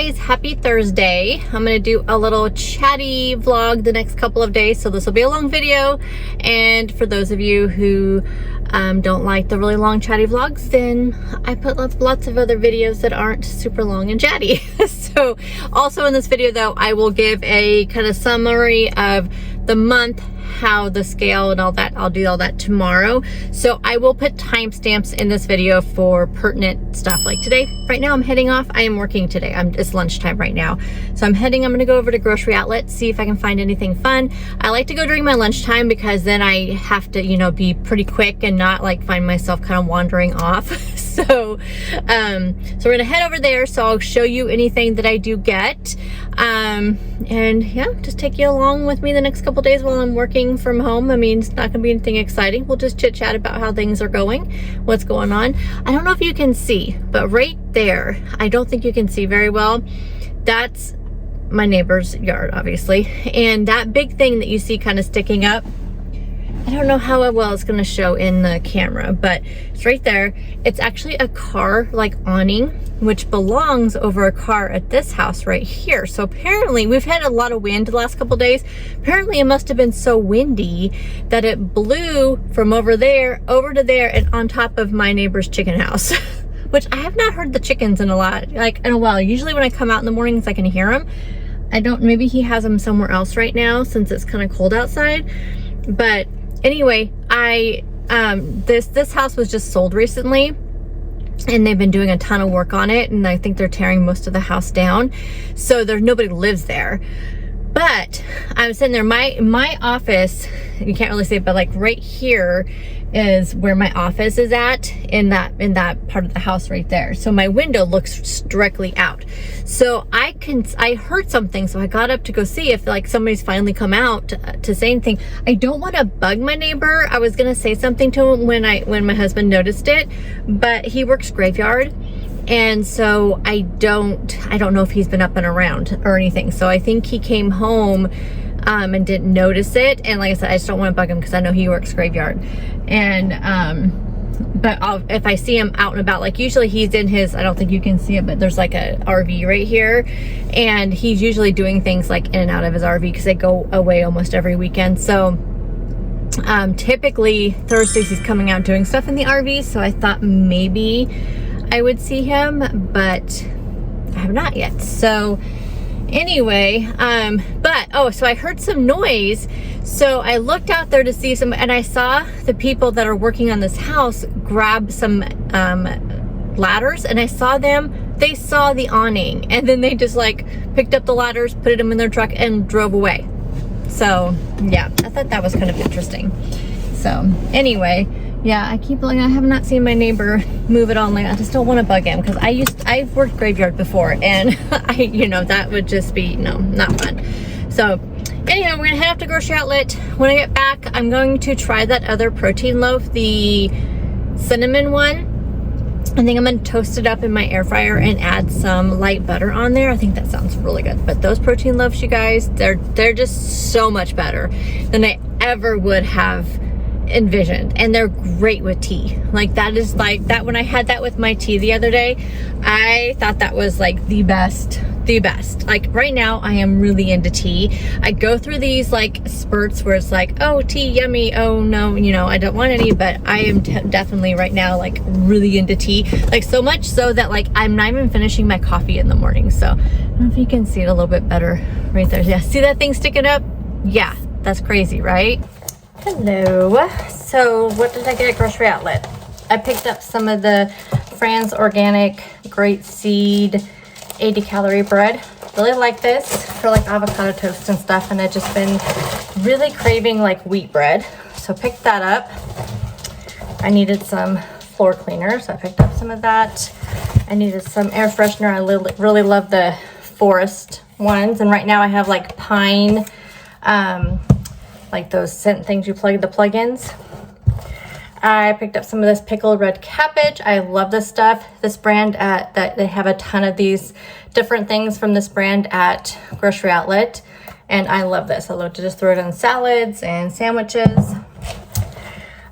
guys, happy Thursday. I'm gonna do a little chatty vlog the next couple of days, so this will be a long video. And for those of you who don't like the really long chatty vlogs, then I put lots of other videos that aren't super long and chatty. So also in this video though, I will give a kind of summary of the month, how the scale and all that. I'll do all that tomorrow. So I will put timestamps in this video for pertinent stuff. Like today, right now I'm heading off. I am working today. It's lunchtime right now. So I'm gonna go over to Grocery Outlet, see if I can find anything fun. I like to go during my lunchtime because then I have to, you know, be pretty quick and not like find myself kind of wandering off. So we're gonna head over there. So I'll show you anything that I do get. And yeah, just take you along with me the next couple days while I'm working from home. I mean, it's not gonna be anything exciting. We'll just chit chat about how things are going, what's going on. I don't know if you can see, but right there, I don't think you can see very well. That's my neighbor's yard, obviously. And that big thing that you see kind of sticking up, I don't know how well it's gonna show in the camera, but it's right there. It's actually a car like awning, which belongs over a car at this house right here. So apparently we've had a lot of wind the last couple days. Apparently it must have been so windy that it blew from over there over to there and on top of my neighbor's chicken house. Which I have not heard the chickens in a while. Usually when I come out in the mornings I can hear them. I don't, maybe he has them somewhere else right now since it's kind of cold outside. But anyway, this house was just sold recently and they've been doing a ton of work on it, and I think they're tearing most of the house down, so there's nobody lives there. But I'm sitting there, my office, you can't really see it, but like right here is where my office is at, in that part of the house right there. So my window looks directly out. So I heard something, so I got up to go see if like somebody's finally come out to say anything. I don't want to bug my neighbor. I was gonna say something to him when my husband noticed it, but he works graveyard. And so I don't know if he's been up and around or anything. So I think he came home and didn't notice it. And like I said, I just don't want to bug him because I know he works graveyard. And but if I see him out and about, like usually he's in his, I don't think you can see it, but there's like a RV right here. And he's usually doing things like in and out of his RV because they go away almost every weekend. So typically Thursdays he's coming out doing stuff in the RV. So I thought maybe I would see him, but I have not yet. So anyway, so I heard some noise. So I looked out there to see some, and I saw the people that are working on this house grab some ladders, and I saw they saw the awning, and then they just like picked up the ladders, put them in their truck and drove away. So yeah, I thought that was kind of interesting. So anyway, yeah, I keep looking. I have not seen my neighbor move at all. Like, I just don't want to bug him because I've worked graveyard before, and that would just be not fun. So anyhow, we're gonna head up to Grocery Outlet. When I get back, I'm going to try that other protein loaf, the cinnamon one. I think I'm gonna toast it up in my air fryer and add some light butter on there. I think that sounds really good. But those protein loaves, you guys, they're just so much better than I ever would have envisioned, and they're great with tea. Like that is like that, when I had that with my tea the other day, I thought that was like the best. Like right now I am really into tea. I go through these like spurts where it's like, oh, tea yummy, oh no, I don't want any, but I am definitely right now like really into tea, like so much so that like I'm not even finishing my coffee in the morning. So I don't know if you can see it a little bit better right there. Yeah, see that thing sticking up? Yeah, that's crazy, right? Hello. So what did I get at Grocery Outlet? I picked up some of the Fran's Organic Great Seed 80 calorie bread. Really like this for like avocado toast and stuff, and I've just been really craving like wheat bread. So picked that up. I needed some floor cleaner, so I picked up some of that. I needed some air freshener. I really love the forest ones, and right now I have like pine, like those scent things you plug the plugins. I picked up some of this pickled red cabbage. I love this stuff. This brand that they have a ton of these different things from this brand at Grocery Outlet, and I love this. I love to just throw it in salads and sandwiches.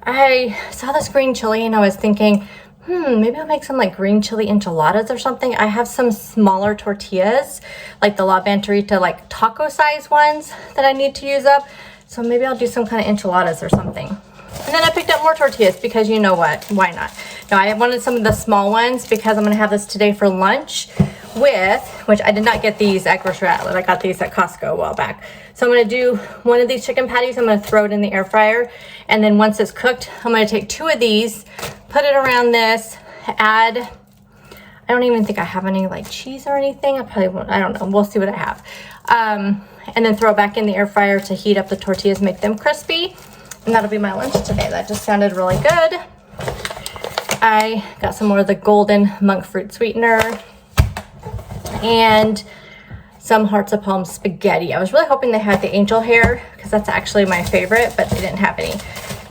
I saw this green chili and I was thinking Maybe I'll make some like green chili enchiladas or something. I have some smaller tortillas, like the La Banterita, like taco size ones that I need to use up. So maybe I'll do some kind of enchiladas or something. And then I picked up more tortillas because you know what, why not? Now I wanted some of the small ones because I'm gonna have this today for lunch with, which I did not get these at Grocery Outlet. I got these at Costco a while back. So I'm gonna do one of these chicken patties. I'm gonna throw it in the air fryer. And then once it's cooked, I'm gonna take 2 of these, put it around this, add, I don't even think I have any like cheese or anything. I probably won't, I don't know, we'll see what I have. And then throw it back in the air fryer to heat up the tortillas, make them crispy. And that'll be my lunch today. That just sounded really good. I got some more of the golden monk fruit sweetener and some hearts of palm spaghetti. I was really hoping they had the angel hair because that's actually my favorite, but they didn't have any.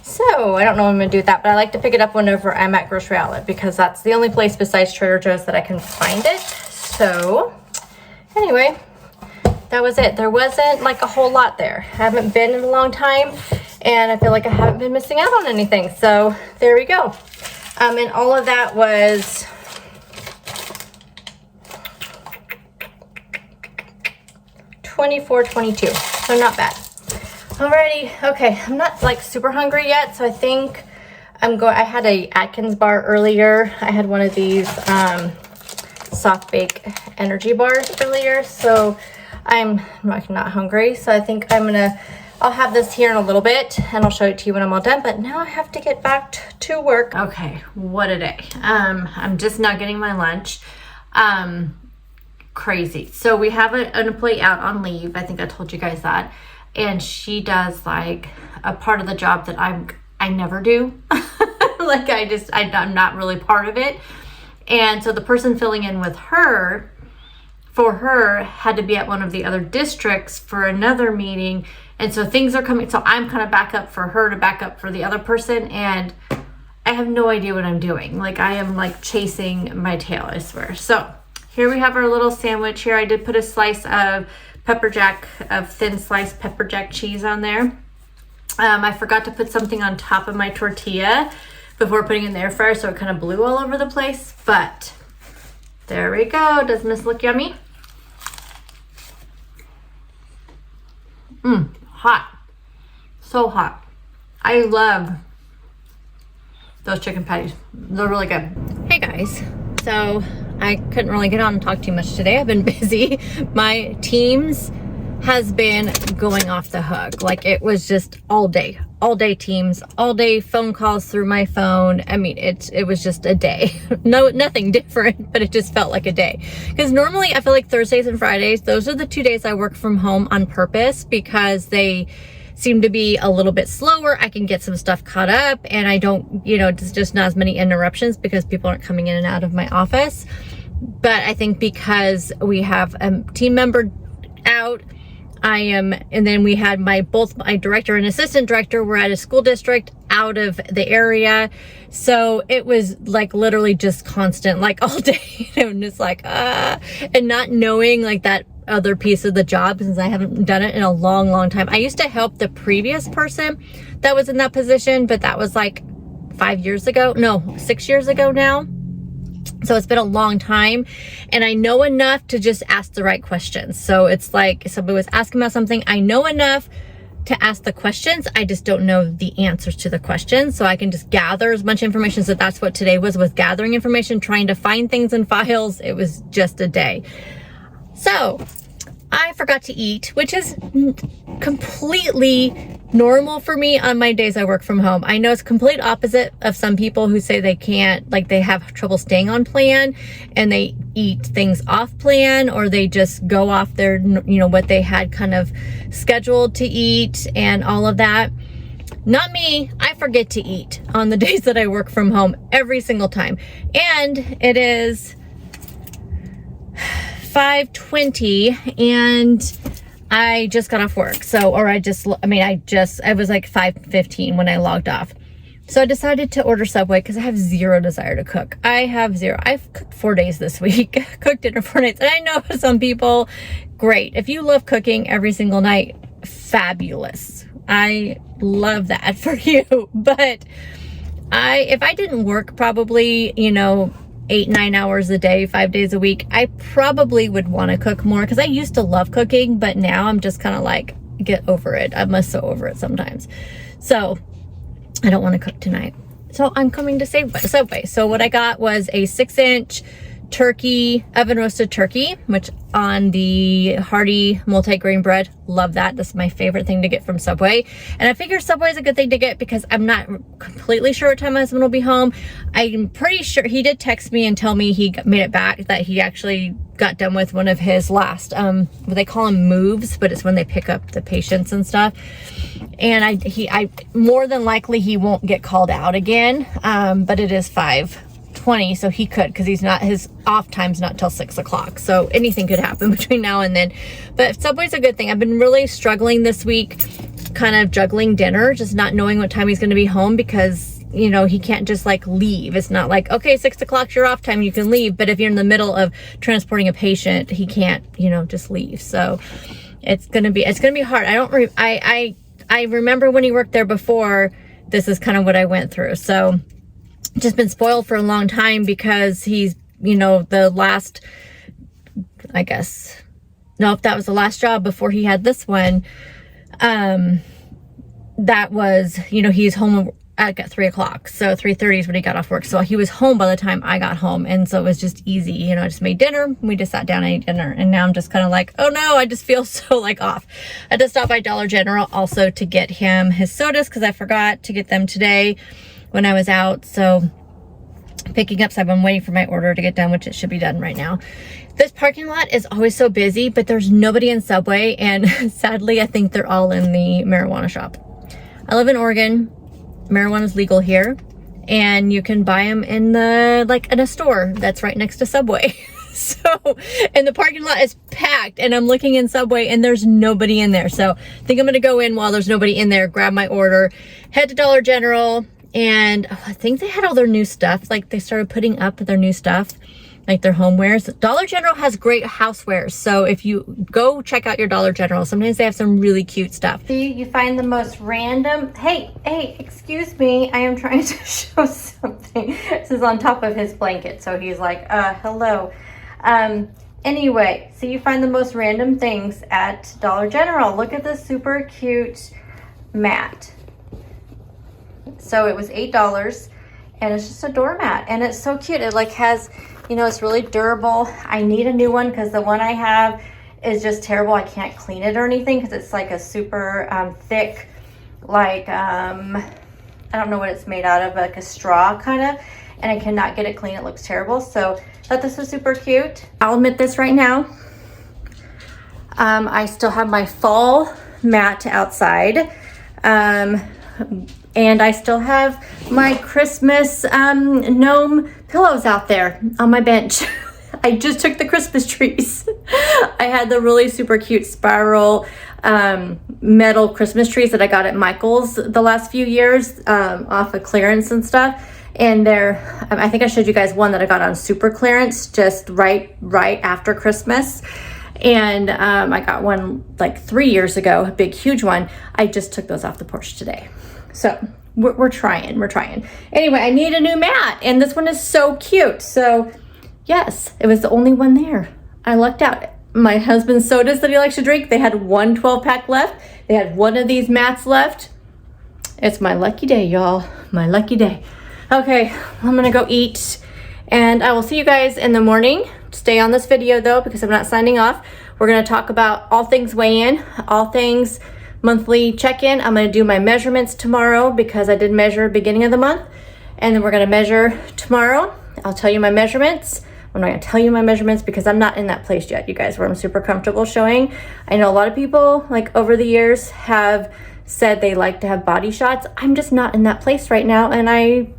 So I don't know when I'm gonna do that, but I like to pick it up whenever I'm at Grocery Outlet because that's the only place besides Trader Joe's that I can find it. So anyway, that was it. There wasn't like a whole lot there. I haven't been in a long time and I feel like I haven't been missing out on anything. So there we go. And all of that was $24.22, so not bad. Alrighty, okay, I'm not like super hungry yet, so I think I had a Atkins bar earlier. I had one of these soft bake energy bars earlier, so I'm like not hungry. So I think I'll have this here in a little bit and I'll show it to you when I'm all done, but now I have to get back to work. Okay, what a day. I'm just not getting my lunch. Crazy. So we have an employee out on leave. I think I told you guys that. And she does like a part of the job that I never do. Like I'm not really part of it. And so the person filling in with her, for her, had to be at one of the other districts for another meeting. And so things are coming. So I'm kind of back up for her to back up for the other person. And I have no idea what I'm doing. Like I am like chasing my tail, I swear. So here we have our little sandwich here. I did put a slice of thin sliced pepper jack cheese on there. I forgot to put something on top of my tortilla before putting it in the air fryer, so it kind of blew all over the place. But there we go. Doesn't this look yummy? Hot. So hot. I love those chicken patties. They're really good. Hey guys. So I couldn't really get on and talk too much today. I've been busy. My Teams has been going off the hook. Like it was just all day Teams, all day phone calls through my phone. I mean, it was just a day. Nothing different, but it just felt like a day. Because normally I feel like Thursdays and Fridays, those are the 2 days I work from home on purpose because they seem to be a little bit slower. I can get some stuff caught up and I don't, it's just not as many interruptions because people aren't coming in and out of my office. But I think because we have a team member out, and then we had both my director and assistant director were at a school district out of the area. So it was like literally just constant, like all day. And just like, and not knowing like that other piece of the job since I haven't done it in a long time. I used to help the previous person that was in that position, but that was like 6 years ago now. So it's been a long time and I know enough to just ask the right questions. So it's like if somebody was asking about something, I know enough to ask the questions. I just don't know the answers to the questions. So I can just gather as much information. So that's what today was gathering information, trying to find things in files. It was just a day. So I forgot to eat, which is completely normal for me on my days I work from home. I know it's complete opposite of some people who say they can't, like they have trouble staying on plan and they eat things off plan or they just go off their, what they had kind of scheduled to eat and all of that. Not me. I forget to eat on the days that I work from home every single time. And it is 5:20 and I just got off work. So, or I was like 5:15 when I logged off. So I decided to order Subway because I have zero desire to cook. I've cooked 4 days this week, cooked dinner 4 nights. And I know for some people, great. If you love cooking every single night, fabulous. I love that for you. But if I didn't work probably, you know, 8-9 hours a day, 5 days a week, I probably would want to cook more, because I used to love cooking, but now I'm just kind of like, get over it. I'm so over it sometimes. So I don't want to cook tonight. So I'm coming to Subway. So what I got was a 6-inch turkey, oven roasted turkey, which on the hearty multi-grain bread. Love that. That's my favorite thing to get from Subway. And I figure Subway is a good thing to get because I'm not completely sure what time my husband will be home. I'm pretty sure he did text me and tell me he made it back, that he actually got done with one of his last, what they call them moves, but it's when they pick up the patients and stuff. And I more than likely he won't get called out again. But it is 5:20, so he could, because his off time's not till 6 o'clock. So anything could happen between now and then. But Subway's a good thing. I've been really struggling this week, kind of juggling dinner, just not knowing what time he's going to be home, because, you know, he can't just like leave. It's not like, okay, 6 o'clock's your off time, you can leave. But if you're in the middle of transporting a patient, he can't, you know, just leave. So it's gonna be hard. I remember when he worked there before, this is kind of what I went through. So just been spoiled for a long time, because he's, you know, the last, I guess, no, if that was the last job before he had this one, that was, you know, he's home at 3 o'clock. So 3:30 is when he got off work. So he was home by the time I got home. And so it was just easy. You know, I just made dinner. We just sat down and ate dinner. And now I'm just kind of like, oh no, I just feel so like off. I had to stop by Dollar General also to get him his sodas, because I forgot to get them today when I was out. So picking up, so I've been waiting for my order to get done, which it should be done right now. This parking lot is always so busy, but there's nobody in Subway. And sadly, I think they're all in the marijuana shop. I live in Oregon. Marijuana is legal here, and you can buy them in a store that's right next to Subway. So, and the parking lot is packed, and I'm looking in Subway and there's nobody in there. So I think I'm gonna go in while there's nobody in there, grab my order, head to Dollar General, and I think they had all their new stuff. Like, they started putting up their new stuff, like their homewares. Dollar General has great housewares. So if you go check out your Dollar General, sometimes they have some really cute stuff. See, you find the most random, hey, excuse me, I am trying to show something. This is on top of his blanket. So he's like, hello. Anyway, so you find the most random things at Dollar General. Look at this super cute mat. So it was $8, and it's just a doormat, and it's so cute. It like has, you know, it's really durable. I need a new one, because the one I have is just terrible. I can't clean it or anything, because it's like a super thick, like, I don't know what it's made out of, like a straw kind of, and I cannot get it clean. It looks terrible. So I thought this was super cute. I'll admit this right now. I still have my fall mat outside. And I still have my Christmas gnome pillows out there on my bench. I just took the Christmas trees. I had the really super cute spiral metal Christmas trees that I got at Michael's the last few years off of clearance and stuff. And I think I showed you guys one that I got on super clearance just right after Christmas. And I got one like 3 years ago, a big, huge one. I just took those off the porch today. So we're trying. Anyway, I need a new mat, and this one is so cute. So yes, it was the only one there. I lucked out. My husband's sodas that he likes to drink, they had one 12-pack left. They had one of these mats left. It's my lucky day, y'all. My lucky day. Okay, I'm gonna go eat, and I will see you guys in the morning. Stay on this video though, because I'm not signing off. We're gonna talk about all things weigh-in, all things monthly check-in. I'm gonna do my measurements tomorrow, because I did measure beginning of the month, and then we're gonna measure tomorrow. I'll tell you my measurements. I'm not gonna tell you my measurements because I'm not in that place yet, you guys, where I'm super comfortable showing. I know a lot of people, like over the years, have said they like to have body shots. I'm just not in that place right now, and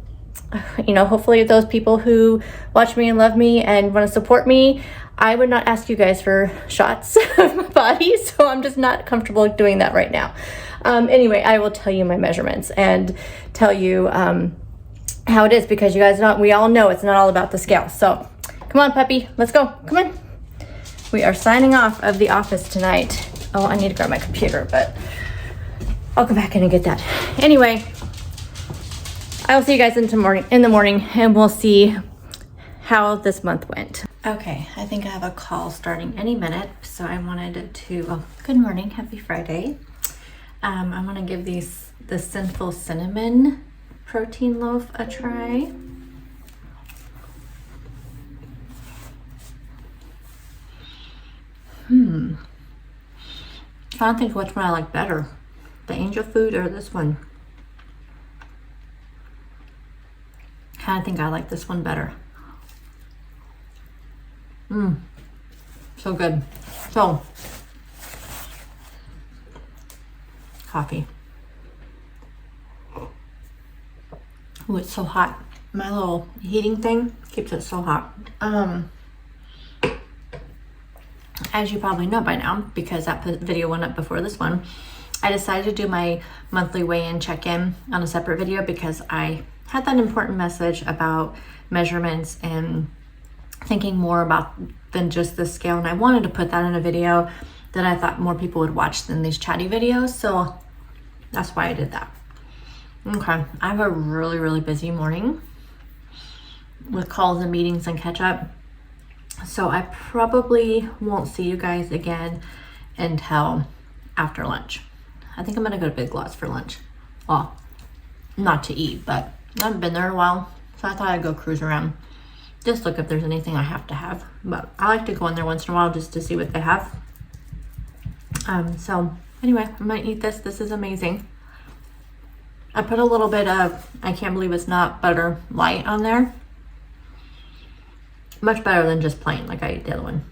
you know, hopefully those people who watch me and love me and want to support me, I would not ask you guys for shots of my body, so I'm just not comfortable doing that right now. Anyway, I will tell you my measurements and tell you how it is, because you guys we all know it's not all about the scale. So come on, puppy, let's go. Come on. We are signing off of the office tonight. Oh, I need to grab my computer, but I'll go back in and get that. Anyway, I'll see you guys in the morning and we'll see how this month went. Okay, I think I have a call starting any minute, so I wanted to, oh, good morning, happy Friday. I want to give the Sinful Cinnamon protein loaf a try. I don't think which one I like better, the angel food or this one. I think I like this one better. So good. So, coffee. Oh, it's so hot. My little heating thing keeps it so hot. As you probably know by now, because that video went up before this one, I decided to do my monthly weigh-in check-in on a separate video because I had that important message about measurements and thinking more about than just the scale, and I wanted to put that in a video that I thought more people would watch than these chatty videos, so that's why I did that. Okay, I have a really busy morning with calls and meetings and catch up, so I probably won't see you guys again until after lunch. I think I'm gonna go to Big Lots for lunch. Well, not to eat, but I haven't been there in a while, so I thought I'd go cruise around. Just look if there's anything I have to have. But I like to go in there once in a while just to see what they have. So anyway, I'm gonna eat this. This is amazing. I put a little bit of, I can't believe it's not butter light on there. Much better than just plain like I ate the other one.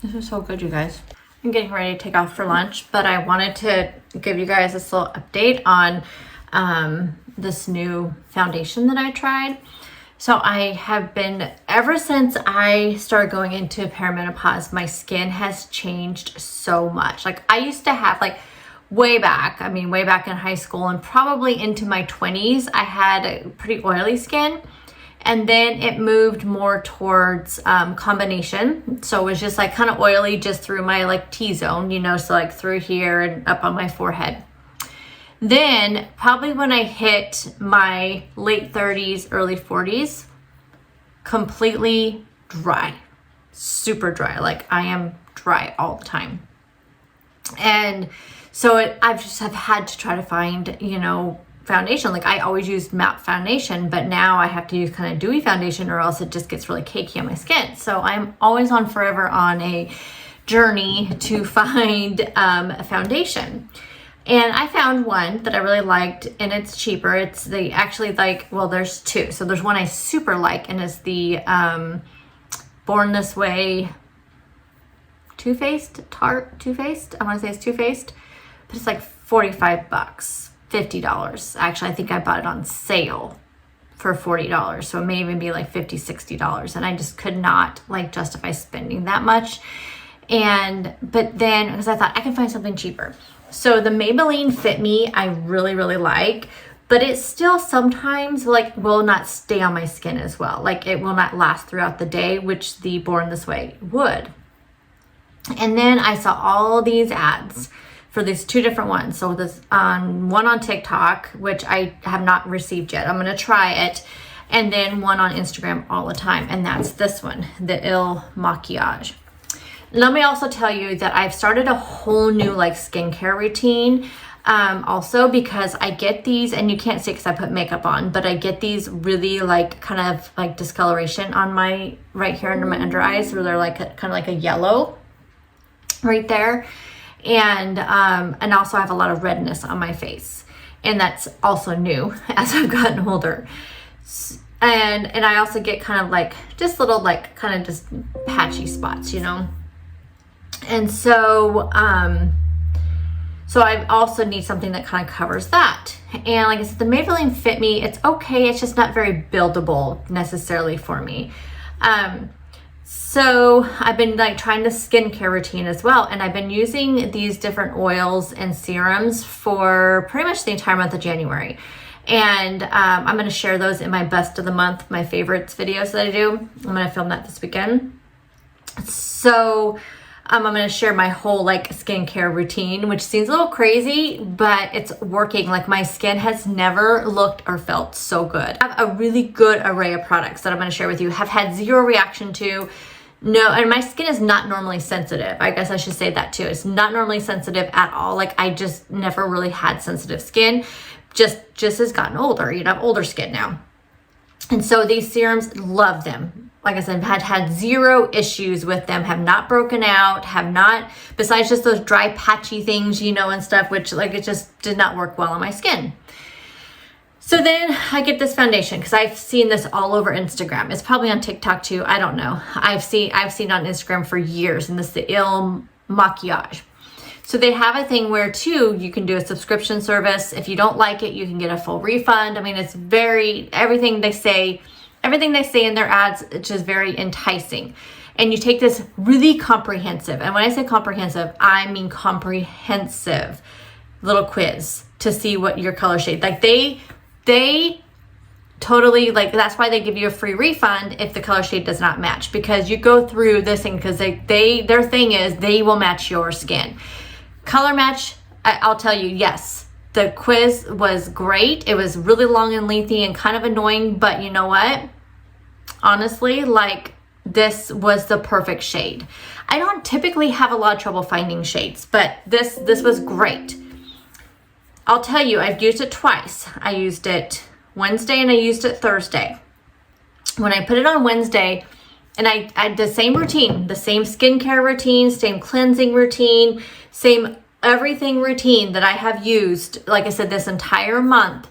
This is so good, you guys. I'm getting ready to take off for lunch, but I wanted to give you guys this little update on this new foundation that I tried. So I have been, ever since I started going into perimenopause, my skin has changed so much. Like I used to have way back in high school and probably into my 20s, I had a pretty oily skin. And then it moved more towards combination. So it was just kind of oily just through my T-zone, you know, so through here and up on my forehead. Then probably when I hit my late 30s, early 40s, completely dry, super dry. I am dry all the time. And so I've just have had to try to find, you know, foundation. I always used matte foundation, but now I have to use kind of dewy foundation or else it just gets really cakey on my skin. So I'm always forever on a journey to find a foundation. And I found one that I really liked, and it's cheaper. It's there's two. So there's one I super like, and it's the Born This Way Too Faced. I want to say it's Too Faced, but it's $45, $50. Actually, I think I bought it on sale for $40, so it may even be $50, $60, and I just could not justify spending that much. But then, because I thought I can find something cheaper. So the Maybelline Fit Me, I really like, but it still sometimes will not stay on my skin as well. It will not last throughout the day, which the Born This Way would. And then I saw all these ads for these two different ones. So this one on TikTok, which I have not received yet. I'm gonna try it. And then one on Instagram all the time. And that's this one, the Il Maquillage. Let me also tell you that I've started a whole new skincare routine also, because I get these, and you can't see because I put makeup on, but I get these really kind of discoloration on my right here under my under eyes, where they're kind of like a yellow right there. And also I have a lot of redness on my face, and that's also new as I've gotten older. And I also get kind of just little kind of just patchy spots, you know. And so I also need something that kind of covers that. And like I said, the Maybelline Fit Me, it's okay. It's just not very buildable necessarily for me. So I've been trying the skincare routine as well. And I've been using these different oils and serums for pretty much the entire month of January. And I'm going to share those in my best of the month, my favorites videos that I do. I'm going to film that this weekend. So I'm going to share my whole like skincare routine, which seems a little crazy, but it's working. Like my skin has never looked or felt so good. I have a really good array of products that I'm going to share with you. Have had zero reaction to. No, and my skin is not normally sensitive. I guess I should say that too. It's not normally sensitive at all. Like I just never really had sensitive skin. Just has gotten older. You know, I have older skin now. And so these serums, love them. Like I said, had zero issues with them, have not broken out, have not, besides just those dry patchy things, you know, and stuff, which like it just did not work well on my skin. So then I get this foundation because I've seen this all over Instagram. It's probably on TikTok too. I don't know. I've seen it on Instagram for years, and this is the Il Maquillage. So they have a thing where too, you can do a subscription service. If you don't like it, you can get a full refund. I mean, it's everything they say in their ads, it's just very enticing. And you take this really comprehensive, and when I say comprehensive, I mean comprehensive little quiz to see what your color shade. Like they totally, like, that's why they give you a free refund if the color shade does not match, because you go through this thing, because their thing is they will match your skin. Color match, I'll tell you, yes. The quiz was great. It was really long and lengthy and kind of annoying, but you know what? Honestly, like, this was the perfect shade. I don't typically have a lot of trouble finding shades, but this was great. I'll tell you, I've used it twice. I used it Wednesday and I used it Thursday. When I put it on Wednesday, and I did the same routine, the same skincare routine, same cleansing routine, same everything routine that I have used, like I said, this entire month.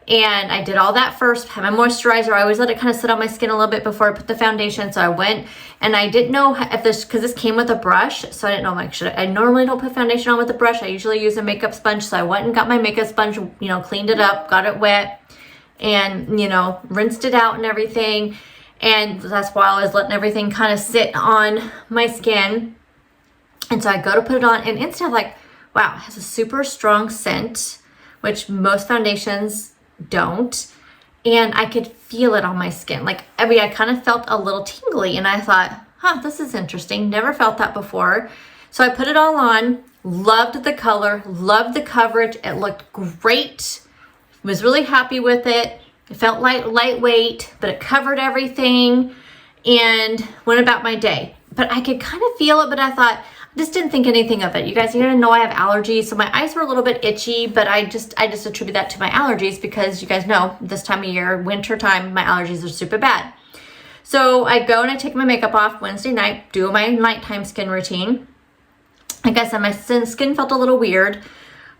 And I did all that first, had my moisturizer. I always let it kind of sit on my skin a little bit before I put the foundation. So I went, and I didn't know if this, because this came with a brush. So I didn't know, like, I normally don't put foundation on with a brush. I usually use a makeup sponge. So I went and got my makeup sponge, you know, cleaned it up, got it wet, and, you know, rinsed it out and everything. And that's why I was letting everything kind of sit on my skin. And so I go to put it on, and instantly, like, wow, it has a super strong scent, which most foundations don't. And I could feel it on my skin. Like, I mean, I kind of felt a little tingly, and I thought, huh, this is interesting. Never felt that before. So I put it all on, loved the color, loved the coverage. It looked great. Was really happy with it. It felt lightweight, but it covered everything, and went about my day. But I could kind of feel it, but I thought, I just didn't think anything of it. You guys, you're gonna know I have allergies, so my eyes were a little bit itchy, but I just attribute that to my allergies, because you guys know this time of year, winter time, my allergies are super bad. So I go and I take my makeup off Wednesday night, do my nighttime skin routine. Like I said, my skin felt a little weird,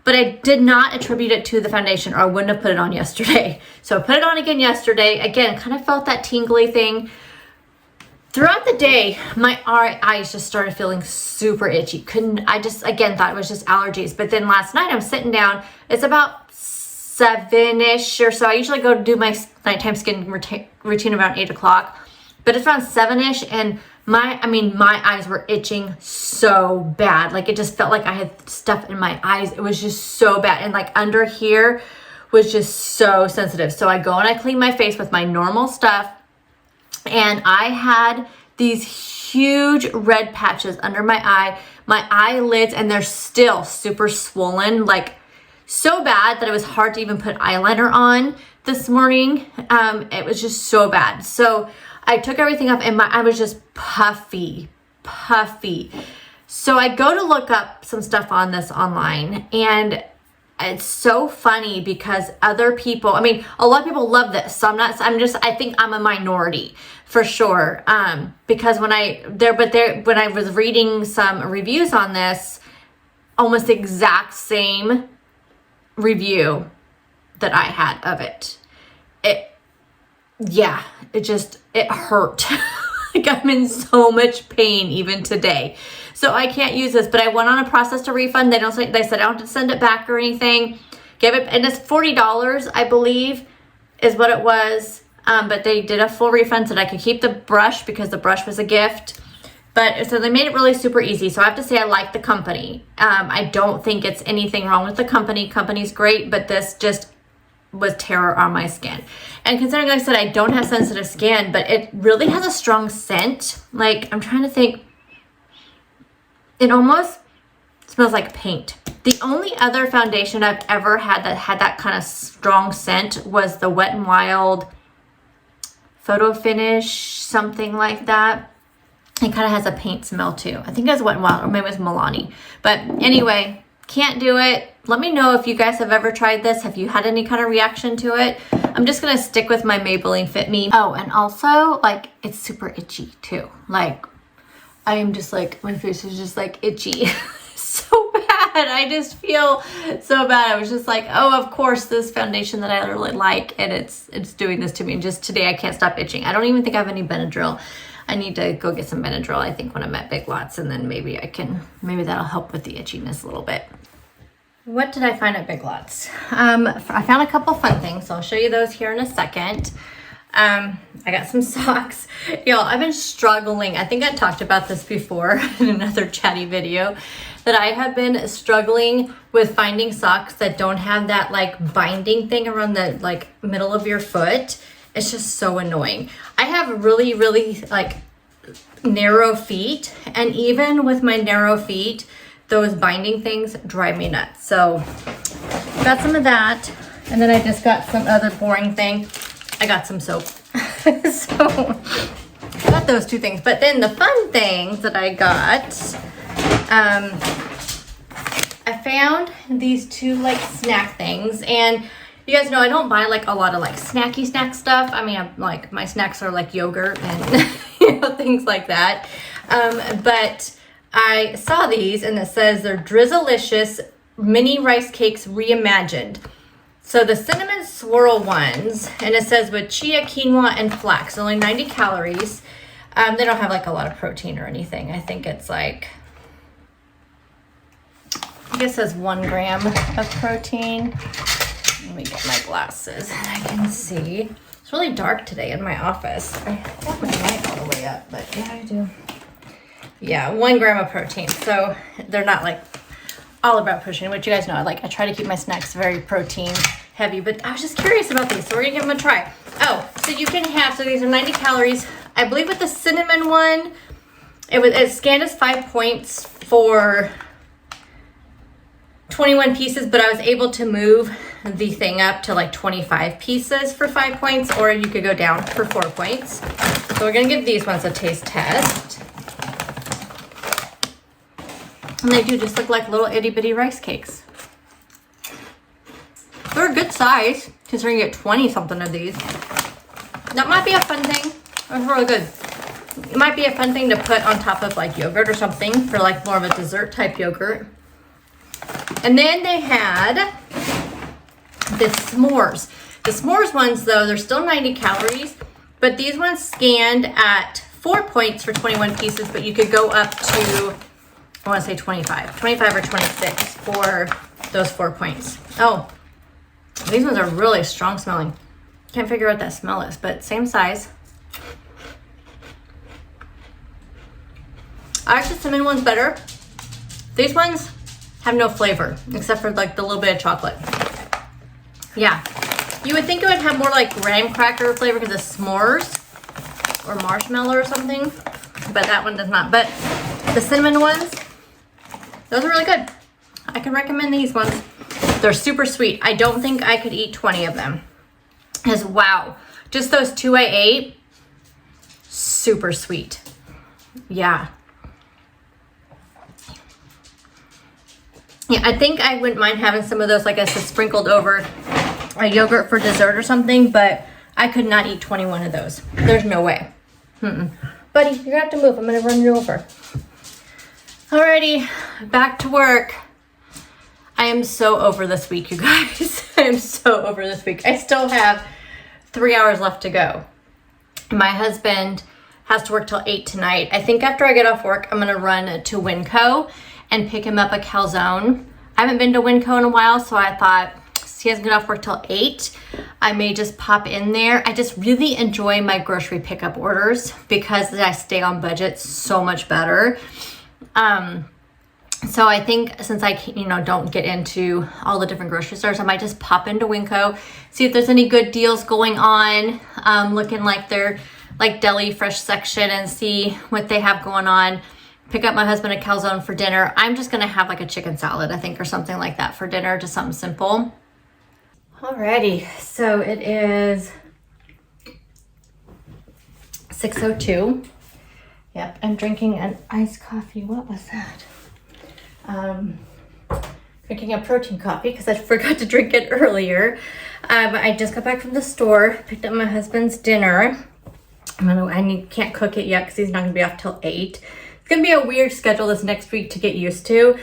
but I did not attribute it to the foundation, or I wouldn't have put it on yesterday. So I put it on again yesterday. Again, kind of felt that tingly thing. Throughout the day, my eyes just started feeling super itchy. I just, again, thought it was just allergies. But then last night, I'm sitting down. It's about 7-ish or so. I usually go to do my nighttime skin routine around 8 o'clock. But it's around 7-ish, and my eyes were itching so bad. Like, it just felt like I had stuff in my eyes. It was just so bad. And like under here was just so sensitive. So I go and I clean my face with my normal stuff. And I had these huge red patches under my eyelids, and they're still super swollen, like so bad that it was hard to even put eyeliner on this morning. It was just so bad. So I took everything off, and I was just puffy. So I go to look up some stuff on this online, and it's so funny because other people, I mean, a lot of people love this. So I think I'm a minority for sure. Because when I was reading some reviews on this, almost the exact same review that I had of it. It hurt. Like, I'm in so much pain even today. So I can't use this, but I went on a process to refund. They said I don't have to send it back or anything. And it's $40, I believe, is what it was. But they did a full refund so that I could keep the brush, because the brush was a gift. But so they made it really super easy. So I have to say I like the company. I don't think it's anything wrong with the company. Company's great, but this just was terror on my skin. And considering, like I said, I don't have sensitive skin, but it really has a strong scent. Like, I'm trying to think. It almost smells like paint. The only other foundation I've ever had that had that kind of strong scent was the Wet n Wild Photo Finish, something like that. It kind of has a paint smell too. I think it was Wet n Wild, or maybe it was Milani. But anyway, can't do it. Let me know if you guys have ever tried this. Have you had any kind of reaction to it? I'm just gonna stick with my Maybelline Fit Me. Oh, and also, like, it's super itchy too. Like, I am just like, my face is just like itchy. So bad. I just feel so bad. I was just like, oh, of course, this foundation that I really like, and it's doing this to me. And just today, I can't stop itching. I don't even think I have any Benadryl. I need to go get some Benadryl, I think, when I'm at Big Lots, and then maybe that'll help with the itchiness a little bit. What did I find at Big Lots? I found a couple fun things, so I'll show you those here in a second. I got some socks. Y'all, I've been struggling. I think I talked about this before in another Chatty video, that I have been struggling with finding socks that don't have that like binding thing around the like middle of your foot. It's just so annoying. I have really, really like narrow feet, and even with my narrow feet, those binding things drive me nuts. So got some of that, and then I just got some other boring thing. I got some soap. So got those two things. But then the fun things that I got, I found these two like snack things, and you guys know I don't buy like a lot of like snacky snack stuff. I mean, like my snacks are like yogurt and you know, things like that. But I saw these, and it says they're Drizzlicious mini rice cakes reimagined. So the cinnamon swirl ones, and it says with chia, quinoa, and flax, only 90 calories. They don't have like a lot of protein or anything. I think it's like, I guess it says 1 gram of protein. Let me get my glasses and I can see. It's really dark today in my office. I have my light all the way up, but yeah, I do. Yeah, 1 gram of protein. So they're not like all about protein, which you guys know. I try to keep my snacks very protein heavy, but I was just curious about these, so we're gonna give them a try. Oh, so you can have, so these are 90 calories. I believe with the cinnamon one, it scanned as 5 points for 21 pieces, but I was able to move the thing up to like 25 pieces for 5 points, or you could go down for 4 points. So we're gonna give these ones a taste test. And they do just look like little itty bitty rice cakes. They're a good size, considering you get 20 something of these. That might be a fun thing. That's really good. It might be a fun thing to put on top of like yogurt or something for like more of a dessert type yogurt. And then they had the s'mores. The s'mores ones though, they're still 90 calories, but these ones scanned at 4 points for 21 pieces, but you could go up to, I want to say 25 or 26 for those 4 points. Oh, these ones are really strong smelling. Can't figure out what that smell is, but same size. I like the cinnamon ones better. These ones have no flavor except for like the little bit of chocolate. Yeah, you would think it would have more like graham cracker flavor because of s'mores or marshmallow or something, but that one does not. But the cinnamon ones, those are really good. I can recommend these ones. They're super sweet. I don't think I could eat 20 of them. As wow, just those 2 I ate, super sweet. Yeah. Yeah, I think I wouldn't mind having some of those, like I said, sprinkled over a yogurt for dessert or something, but I could not eat 21 of those. There's no way. Buddy, you're gonna have to move. I'm gonna run you over. Alrighty, back to work. I am so over this week, you guys. I am so over this week. I still have 3 hours left to go. My husband has to work till 8 tonight. I think after I get off work, I'm gonna run to Winco and pick him up a calzone. I haven't been to Winco in a while, so I thought, he doesn't get off work till 8. I may just pop in there. I just really enjoy my grocery pickup orders because I stay on budget so much better. So I think since I, don't get into all the different grocery stores, I might just pop into Winco, see if there's any good deals going on, looking like their like deli fresh section, and see what they have going on. pick up my husband a calzone for dinner. I'm just gonna have like a chicken salad, I think, or something like that for dinner, just something simple. Alrighty, so it is 6:02. Yep, I'm drinking an iced coffee. What was that? Drinking a protein coffee because I forgot to drink it earlier. I just got back from the store, picked up my husband's dinner. Can't cook it yet because he's not gonna be off till 8. It's gonna be a weird schedule this next week to get used to,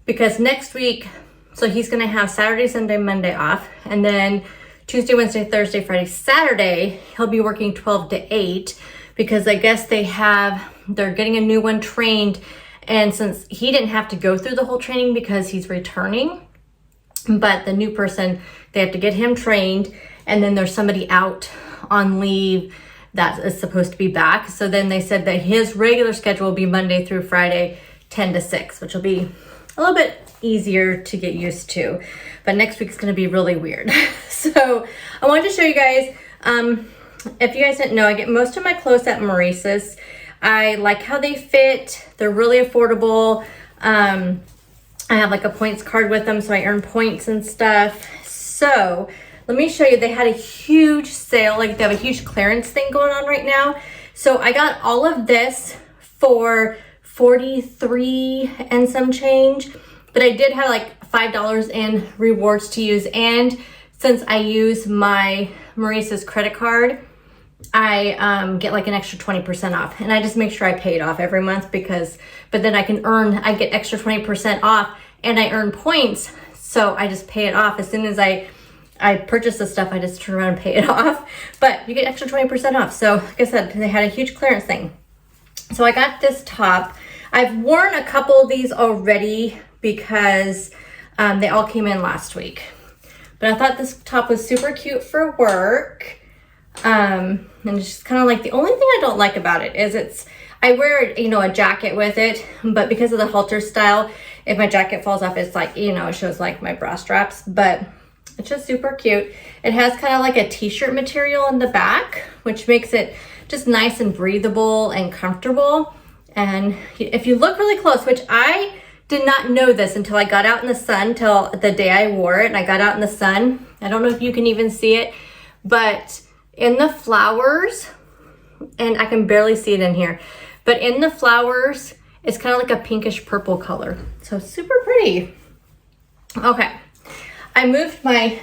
because next week, so he's gonna have Saturday, Sunday, Monday off, and then Tuesday, Wednesday, Thursday, Friday, Saturday, he'll be working 12 to 8 because I guess they're getting a new one trained. And since he didn't have to go through the whole training because he's returning, but the new person, they have to get him trained, and then there's somebody out on leave that is supposed to be back. So then they said that his regular schedule will be Monday through Friday, 10 to 6, which will be a little bit easier to get used to. But next week's gonna be really weird. So I wanted to show you guys, if you guys didn't know, I get most of my clothes at Maurice's. I like how they fit. They're really affordable. I have like a points card with them, so I earn points and stuff. So let me show you, they had a huge sale, like they have a huge clearance thing going on right now. So I got all of this for $43 and some change, but I did have like $5 in rewards to use. And since I use my Maurice's credit card, I get like an extra 20% off, and I just make sure I pay it off every month but then I get extra 20% off and I earn points. So I just pay it off as soon as I purchase the stuff. I just turn around and pay it off, but you get extra 20% off. So like I said, they had a huge clearance thing. So I got this top. I've worn a couple of these already because they all came in last week, but I thought this top was super cute for work. And it's just kind of like, the only thing I don't like about it is I wear, a jacket with it, but because of the halter style, if my jacket falls off, it's like, it shows like my bra straps, but it's just super cute. It has kind of like a t-shirt material in the back, which makes it just nice and breathable and comfortable. And if you look really close, which I did not know this until I got out in the sun, till the day I wore it and I got out in the sun. I don't know if you can even see it, but in the flowers, and I can barely see it in here, but in the flowers, it's kind of like a pinkish purple color. So super pretty. Okay. I moved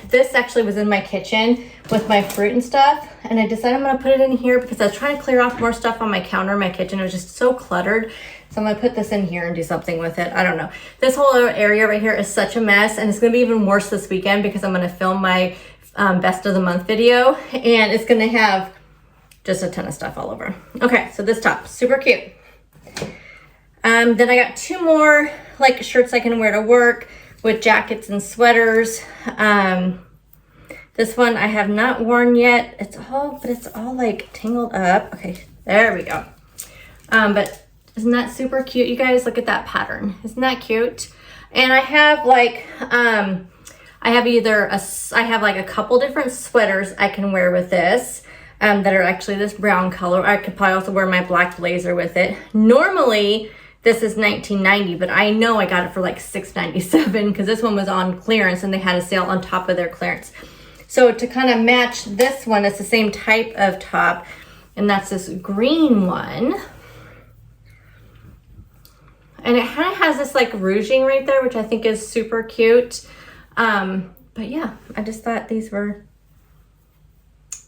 this actually was in my kitchen with my fruit and stuff, and I decided I'm gonna put it in here because I was trying to clear off more stuff on my counter in my kitchen. It was just so cluttered. So I'm gonna put this in here and do something with it. I don't know. This whole area right here is such a mess, and it's gonna be even worse this weekend because I'm gonna film my best of the month video, and it's gonna have just a ton of stuff all over. Okay, so this top, super cute. Then I got 2 more like shirts I can wear to work with jackets and sweaters. This one I have not worn yet. It's all like tangled up. Okay, there we go. But isn't that super cute? You guys, look at that pattern. Isn't that cute? And I have like, I have like a couple different sweaters I can wear with this that are actually this brown color. I could probably also wear my black blazer with it. Normally, this is $19.90, but I know I got it for like $6.97 because this one was on clearance and they had a sale on top of their clearance. So to kind of match this one, it's the same type of top, and that's this green one. And it kind of has this like rouging right there, which I think is super cute. But yeah, I just thought these were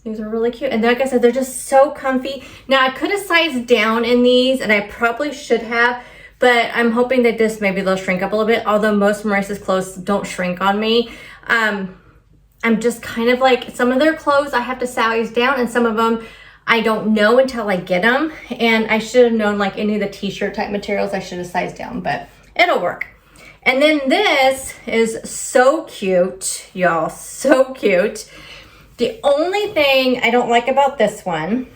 really cute. And like I said, they're just so comfy. Now I could have sized down in these, and I probably should have, but I'm hoping that maybe they'll shrink up a little bit. Although most Maurice's clothes don't shrink on me. I'm just kind of like, some of their clothes I have to size down, and some of them I don't know until I get them. And I should have known, like any of the t-shirt type materials, I should have sized down, but it'll work. And then this is so cute, y'all, so cute. The only thing I don't like about this one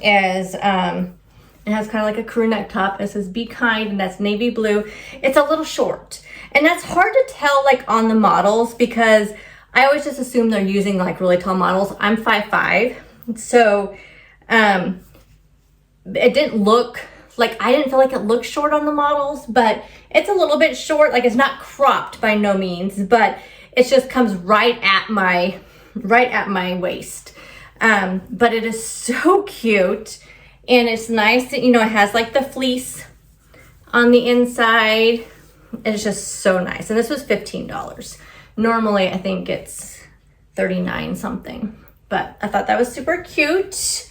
is it has kind of like a crew neck top. It says "Be Kind," and that's navy blue. It's a little short, and that's hard to tell like on the models because I always just assume they're using like really tall models. I'm 5'5", so it didn't look Like, I didn't feel like it looked short on the models, but it's a little bit short. Like, it's not cropped by no means, but it just comes right at my waist. But it is so cute, and it's nice that, you know, it has like the fleece on the inside. It's just so nice. And this was $15. Normally, I think it's $39 something, but I thought that was super cute.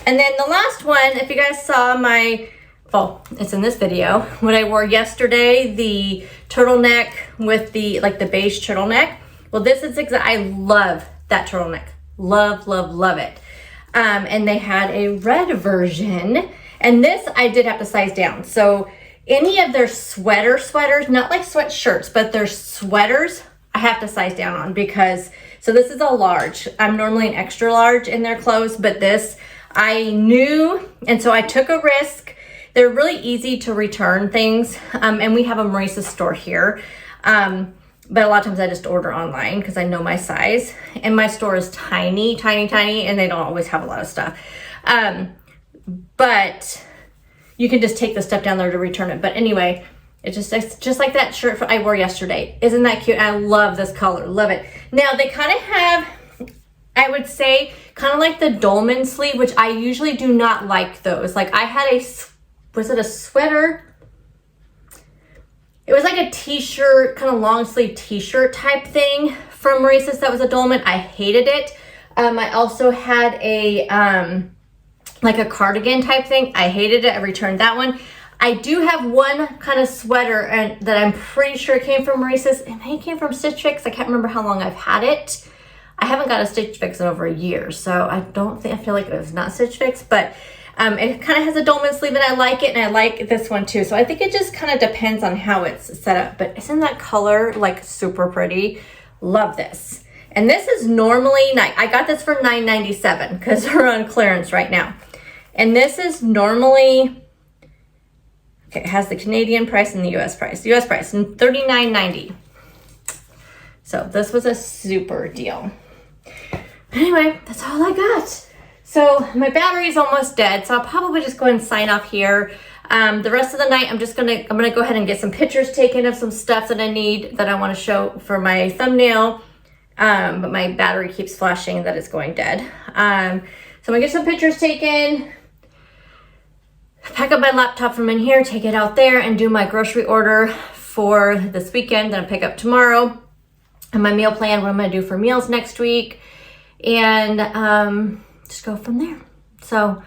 And then the last one, if you guys saw my, well, it's in this video, what I wore yesterday, the turtleneck with the, like the beige turtleneck. Well, this is I love that turtleneck. Love, love, love it. And they had a red version, and this I did have to size down. So any of their sweaters, not like sweatshirts, but their sweaters, I have to size down on because, so this is a large. I'm normally an extra large in their clothes, but this I knew, and so I took a risk. They're really easy to return things, and we have a Maurice's store here. But a lot of times I just order online because I know my size, and my store is tiny, tiny, tiny, and they don't always have a lot of stuff. But you can just take the stuff down there to return it. But anyway, it's just like that shirt I wore yesterday. Isn't that cute? I love this color, love it. Now they kind of have, I would say, kind of like the dolman sleeve, which I usually do not like those. Like I had was it a sweater? It was like a t-shirt, kind of long sleeve t-shirt type thing from Maurice's that was a dolman. I hated it. I also had a, like a cardigan type thing. I hated it. I returned that one. I do have one kind of sweater that I'm pretty sure came from Maurice's. It may came from Stitch Fix. I can't remember how long I've had it. I haven't got a Stitch Fix in over a year, so I feel like it was not Stitch Fix, but it kind of has a dolman sleeve, and I like it, and I like this one too. So I think it just kind of depends on how it's set up, but isn't that color like super pretty? Love this. And this is normally, I got this for $9.97 because they're on clearance right now. And this is normally, okay, it has the Canadian price and the US price. The US price, $39.90. So this was a super deal. Anyway, that's all I got. So my battery is almost dead, so I'll probably just go ahead and sign off here. The rest of the night, I'm gonna go ahead and get some pictures taken of some stuff that I need, that I want to show for my thumbnail. But my battery keeps flashing that it's going dead. So I'm gonna get some pictures taken, pack up my laptop from in here, take it out there, and do my grocery order for this weekend that I'll pick up tomorrow, and my meal plan, what I'm gonna do for meals next week, and just go from there. So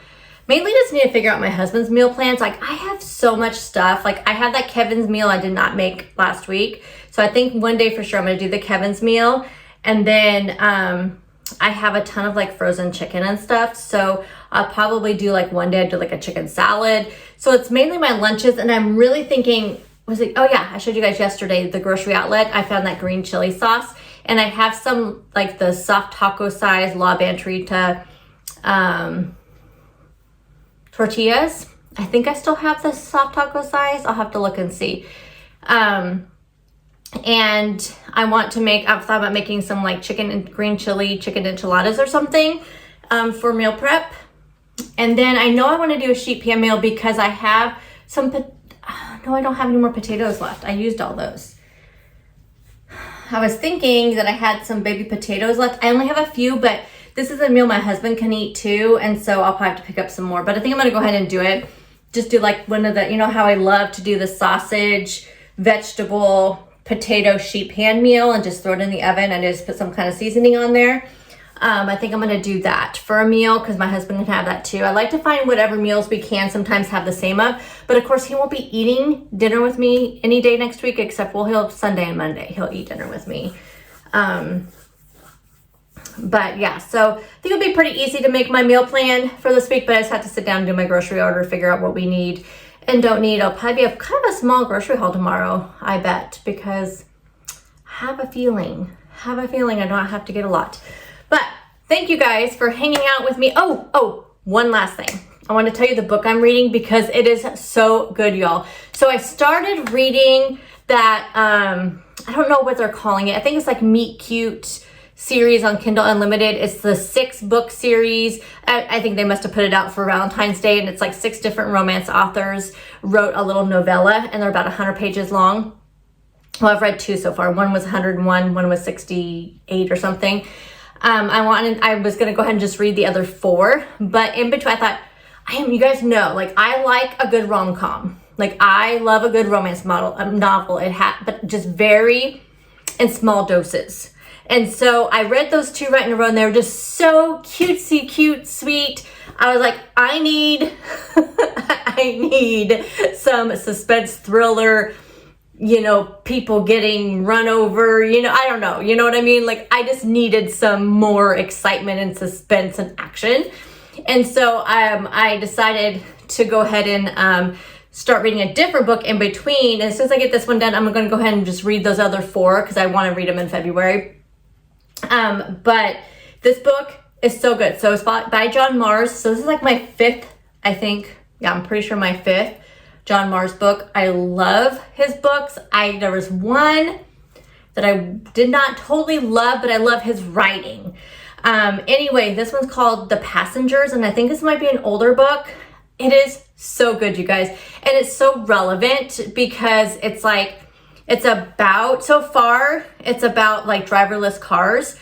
mainly just need to figure out my husband's meal plans. Like I have so much stuff. Like I had that Kevin's meal I did not make last week. So I think one day for sure I'm gonna do the Kevin's meal. And then I have a ton of like frozen chicken and stuff. So I'll probably do like one day I do like a chicken salad. So it's mainly my lunches, and I'm really thinking, oh yeah, I showed you guys yesterday, the grocery outlet. I found that green chili sauce, and I have some like the soft taco size La Banderita tortillas. I think I still have the soft taco size. I'll have to look and see. And I want to I've thought about making some like chicken and green chili, chicken enchiladas or something, for meal prep. And then I know I want to do a sheet pan meal because I have some, no, I don't have any more potatoes left. I used all those. I was thinking that I had some baby potatoes left. I only have a few, but this is a meal my husband can eat too, and so I'll probably have to pick up some more. But I think I'm gonna go ahead and do it. Just do like one of the, you know how I love to do the sausage, vegetable, potato sheet pan meal and just throw it in the oven and just put some kind of seasoning on there. I think I'm gonna do that for a meal because my husband can have that too. I like to find whatever meals we can sometimes have the same of, but of course he won't be eating dinner with me any day next week except, well, he'll Sunday and Monday, he'll eat dinner with me. But yeah, so I think it'll be pretty easy to make my meal plan for this week, but I just have to sit down and do my grocery order, figure out what we need and don't need. It'll probably be kind of a small grocery haul tomorrow, I bet, because I have a feeling I don't have to get a lot. But thank you guys for hanging out with me. Oh, one last thing. I want to tell you the book I'm reading because it is so good, y'all. So I started reading that, I don't know what they're calling it. I think it's like Meet Cute series on Kindle Unlimited. It's the 6-book series. I think they must have put it out for Valentine's Day, and it's like 6 different romance authors wrote a little novella, and they're about 100 pages long. Well, I've read 2 so far. One was 101, one was 68 or something. I was gonna go ahead and just read the other 4, but in between I thought, you guys know, like, I like a good rom-com. Like, I love a good romance novel. But just very in small doses. And so I read those 2 right in a row, and they were just so cutesy, cute, sweet. I was like, I need some suspense thriller, you know, people getting run over, you know, I don't know, you know what I mean? Like, I just needed some more excitement and suspense and action. And so I decided to go ahead and start reading a different book in between. And as soon as I get this one done, I'm going to go ahead and just read those other 4 because I want to read them in February. But this book is so good. So it's by John Mars. So this is like my 5th, I think. Yeah, I'm pretty sure my 5th John Mars book. I love his books. There was one that I did not totally love, but I love his writing. Anyway, this one's called The Passengers, and I think this might be an older book. It is so good, you guys. And it's so relevant because it's like, so far, it's about like driverless cars.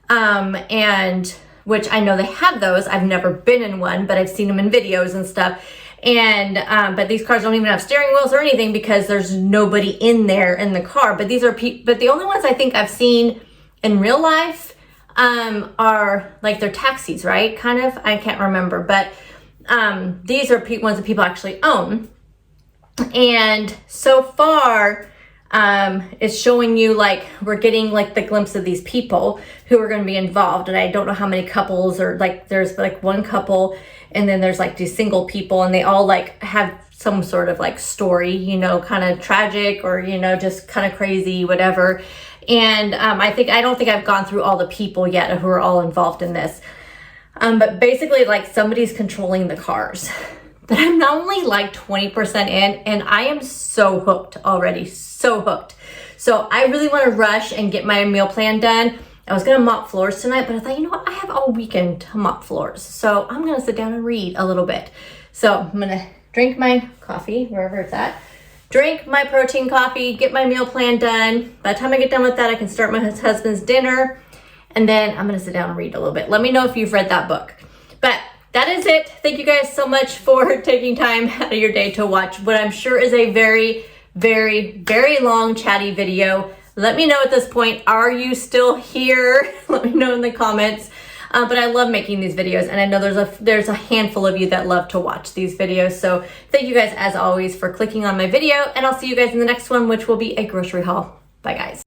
And which I know they have those. I've never been in one, but I've seen them in videos and stuff. And, but these cars don't even have steering wheels or anything because there's nobody in there in the car. But these are but the only ones I think I've seen in real life, are like they're taxis, right? Kind of, I can't remember, but, these are ones that people actually own. And so far, it's showing you like, we're getting like the glimpse of these people who are going to be involved. And I don't know how many couples, or like, there's like one couple, and then there's like these single people, and they all like have some sort of like story, you know, kind of tragic or, you know, just kind of crazy, whatever. And, I don't think I've gone through all the people yet who are all involved in this. But basically like somebody's controlling the cars. But I'm not only like 20% in, and I am so hooked already, so hooked. So I really want to rush and get my meal plan done. I was going to mop floors tonight, but I thought, you know what? I have all weekend to mop floors. So I'm going to sit down and read a little bit. So I'm going to drink my coffee, wherever it's at. Drink my protein coffee, get my meal plan done. By the time I get done with that, I can start my husband's dinner. And then I'm going to sit down and read a little bit. Let me know if you've read that book. But that is it. Thank you guys so much for taking time out of your day to watch what I'm sure is a very, very, very long chatty video. Let me know at this point, are you still here? Let me know in the comments. But I love making these videos, and I know there's a handful of you that love to watch these videos. So thank you guys as always for clicking on my video, and I'll see you guys in the next one, which will be a grocery haul. Bye guys.